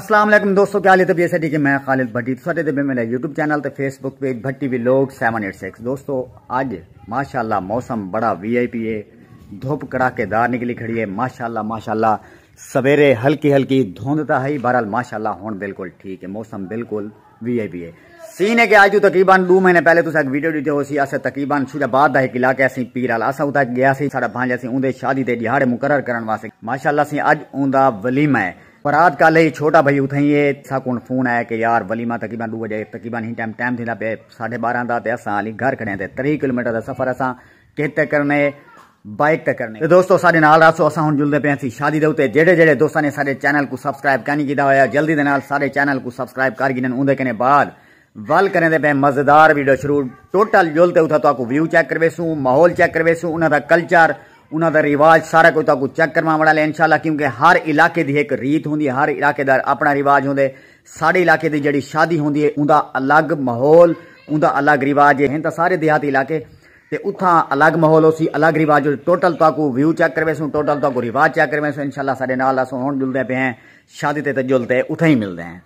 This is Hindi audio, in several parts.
अस्सलाम वालेकुम दोस्तों, क्या हाल है? तबीयत है कि मैं खालिद भट्टी साडे ते मेरा यूट्यूब चैनल ते फेसबुक पेज भट्टी व्लॉग 786। दोस्तों आज माशाल्लाह मौसम बड़ा वीआईपी है, धूप कड़ाकेदार निकली खड़ी है। माशाल्लाह माशाल्लाह सवेरे हल्की हल्की धुंध था है, बहरहाल माशाल्लाह हुण बिल्कुल ठीक है, मौसम बिल्कुल वीआईपी है। सीन है कि आज तकरीबन 2 महीने पहले तुम एक वीडियो दी हो सी, अस तकरीबन शुजाबाद का एक इलाका असी पीर वाला अस उदा गया सी, साडा भांजा सी उंदे शादी दे दिहाड़े मुकर्रर करन वास्ते। माशाल्लाह सी अज उंदा वलीमा है। बरात कल ही छोटा भाई उथई है, साकुन फोन आया कि यार वलीमा तकरीबन 2 बजे तकरीबन ही टाइम थी पे 12:30 का, असा हाली घर खड़े थे। 3 किलोमीटर का सफर असा कित करने बाइक तक करने। तो दोस्तों साडे नाल रसो असा हुण जुलदे पे सी शादी दे उत्ते। जेड़े जेड़े दोस्तां ने साडे चैनल को सब्सक्राइब नहीं कीता होया जल्दी दे नाल साडे चैनल को सब्सक्राइब कर गिनन। उंदे कने बाद वल करें दे पे मजेदार वीडियो शुरू। टोटल जुलते उठा तो व्यू चेक करवेसू, माहौल चेक करवेसू, उन्हां दा कल्चर, उन्हां दा रिवाज सारा कुछ तो चेक करवा बड़ा ले इंशाल्लाह, क्योंकि हर इलाके की एक रीत होंदी है, हर इलाके दा अपना रिवाज होंदे। साडे इलाके की जिहड़ी शादी होंदी है उंदा अलग माहौल, उंदा अलग रिवाज है। तो सारे देहाती इलाके ते उथा अलग माहौल होसी, अलग रिवाज। टोटल तो व्यू चेक करवेसू, टोटल तो रिवाज चेक करवेसू इंशाल्लाह। साडे नाल अस हुण जुलदे पे हैं शादी ते जुलते उथे ही मिलते हैं।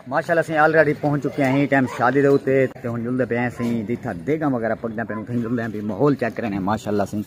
माशाल्लाह से ऑलरेडी पहुंच चुके हैं टाइम शादी दे उत्ते ते हुण जुलदे पे हैं सी जिथा देगा वगैरह पकड़ा पे उथे जुलदे हैं भी माहौल चेक करने माशाल्लाह से।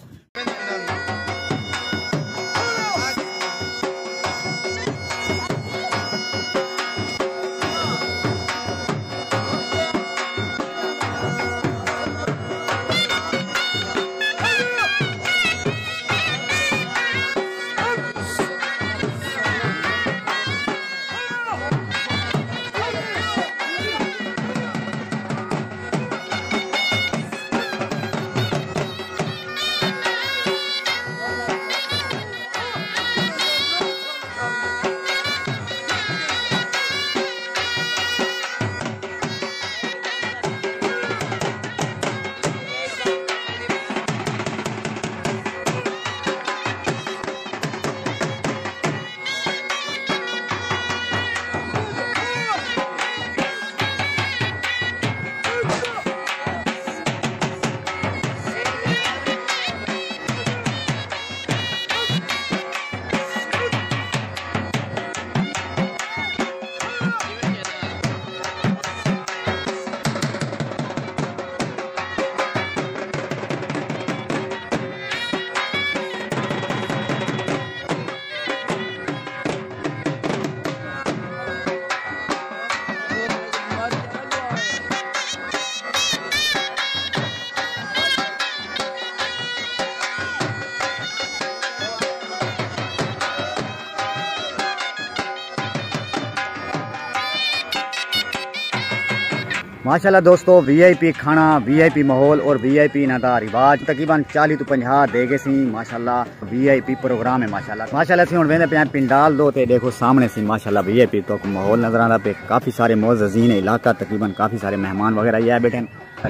माशाल्लाह दोस्तों वीआईपी खाना, वीआईपी माहौल और वीआईपी ना दा रिवाज तकरीबन 40 तो 50 दे गए सी। माशाल्लाह वीआईपी प्रोग्राम है माशाल्लाह। माशाल्लाह से हुण वेंदे पे पिंडाल दो ते देखो सामने सी माशाल्लाह वीआईपी तो माहौल नजर आंदा पे। काफी सारे मुअज़्ज़िज़ीन इलाका तकरीबन काफी सारे मेहमान वगैरह ये बैठे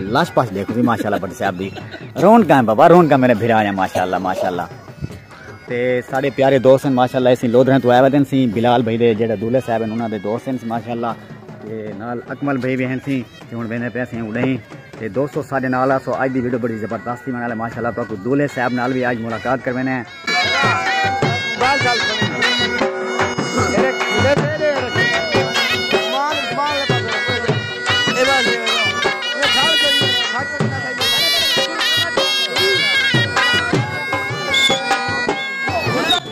लाश पास देखो जी माशाल्लाह। बड़ी साहब दी रौनक है बाबा, रौनक मेरे भिरा है माशाल्लाह माशाल्लाह। ते सारे प्यारे दोस्त हैं माशाल्लाह। इसी लोधरें तो आए हुए सी बिलाल भाई दे जेड़े दूल्हे साहब हैं उन्होंने दोस्त हैं माशाल्लाह। ते नाल अकमल भाई भी हैं सी ते हुण वेंदे पे सी उड़े ते दोस्तों साडे नाल सो अज दी वीडियो बड़ी जबरदस्त थी वाले माशाल्लाह। तो दूल्हे साहब नाल भी आज मुलाकात करवेने हैं।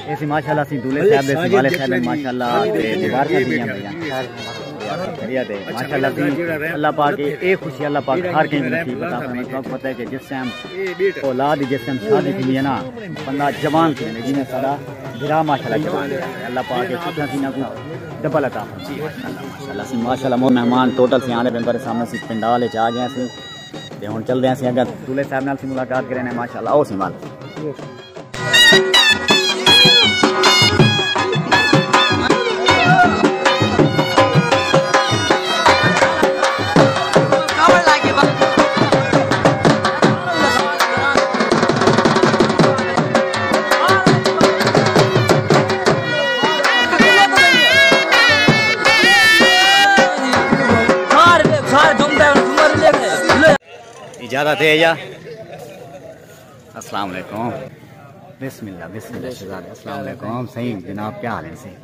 ऐसी माशाल्लाह सी दूल्हे साहब दे वाले साहब माशाल्लाह ते दीवार का भी हैं भैया बढ़िया थे माशाल्लाह दी। अल्लाह पाक एक खुशी अल्लाह पाक हर कहीं नसीब बता फरमाए। पता है कि जिस टाइम औलाद जिस टाइम शादी थी है ना बंदा जवान थी जिन्हें सारा गिरा माशाल्लाह जवान अल्लाह पाक सुखना सीना को डबल अता माशाल्लाह माशाल्लाह। मोर मेहमान टोटल से आने पे सामने सी पिंडाल आ गए सी ते हुन चलदे हैं अगर दूल्हे साहब नाल सी मुलाकात करने माशाल्लाह। आओ सी माल इजाज़त है या अस्सलाम वालेकुम बिस्मिल्लाह बिस्मिल्लाह शहजाद अस्सलाम वालेकुम। सही जनाब क्या हाल है सही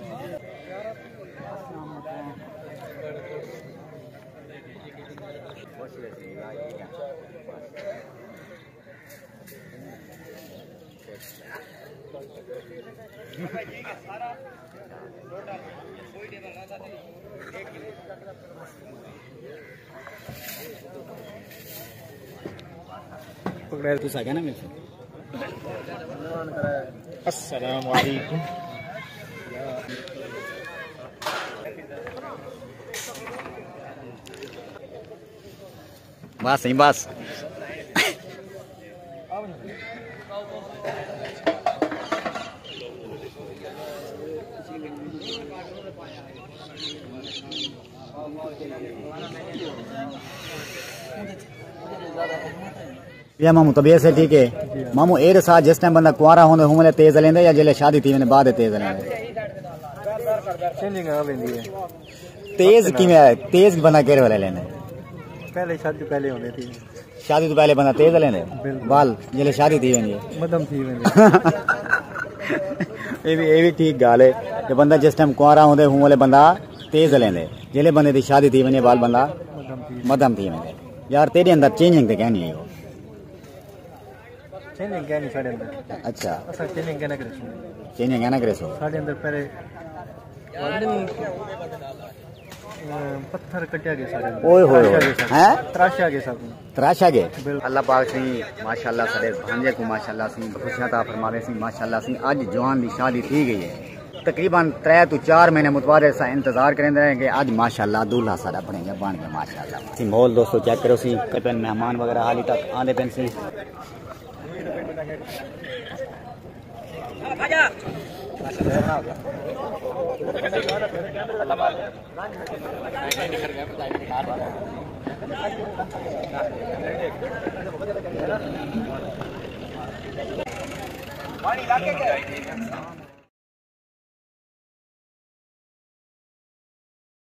पकड़ा तू सा ना मेरे अस्सलाम वालेकुम। बस सही बस या मामू तबीयत से ठीक है मामू ए साथ जिस टाइम बंदा कुआरा होंदे हुमले तेज लेंदे या जिले शादी थी मैंने बाद तेज लेंदे चेंजिंग आ वेंदी है तेज किवें है तेज बंदा केरे वाले लेंदे पहले शादी तो पहले होने थी शादी तो पहले बंदा तेज लेंदे बाल जिले शादी थी वेंदी मदम थी वेंदी ए भी ठीक गाल है कि बंदा जिस टाइम कुआरा होंदे हुमले बंदा तेज लेंदे जिले बंदे दी शादी थी वने बाल बंदा मदम थी वेंदे। यार तेरे अंदर चेंजिंग ते कहनी है चेंजिंग क्या नहीं साढ़े अंदर अच्छा असल चेंजिंग क्या ना करे चेंजिंग क्या ना करे सो साढ़े अंदर पहले पत्थर कटिया गए साढ़े अंदर ओए होए हैं तराशा गए सब तराशा गए। अल्लाह पाक सी माशाल्लाह सारे भांजे को माशाल्लाह सी खुशियां ता फरमावे सी माशाल्लाह सी आज जवान दी शादी थी गई है तकरीबन 3 to 4 महीने मुतवारे सा इंतजार करेंदे रहे कि आज माशाल्लाह दूल्हा सारा बनेगा बन गया माशाल्लाह। सी माहौल दोस्तों चेक करो सी कपन मेहमान वगैरह हाली तक आंदे पेन सी पानी लाके